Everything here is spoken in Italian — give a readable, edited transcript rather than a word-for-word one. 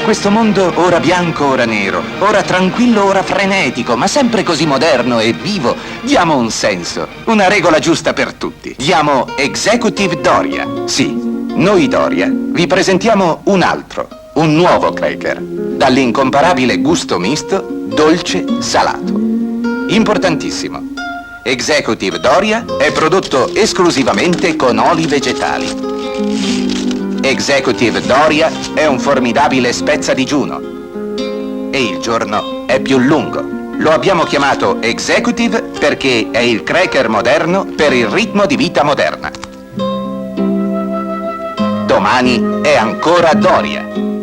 Questo mondo ora bianco, ora nero, ora tranquillo, ora frenetico, ma sempre così moderno e vivo, diamo un senso, una regola giusta per tutti. Diamo Executive Doria. Sì, noi Doria vi presentiamo un nuovo cracker, dall'incomparabile gusto misto, dolce-salato. Importantissimo. Executive Doria è prodotto esclusivamente con oli vegetali. Executive Doria è un formidabile spezza digiuno e il giorno è più lungo. Lo abbiamo chiamato Executive perché è il cracker moderno per il ritmo di vita moderna. Domani è ancora Doria.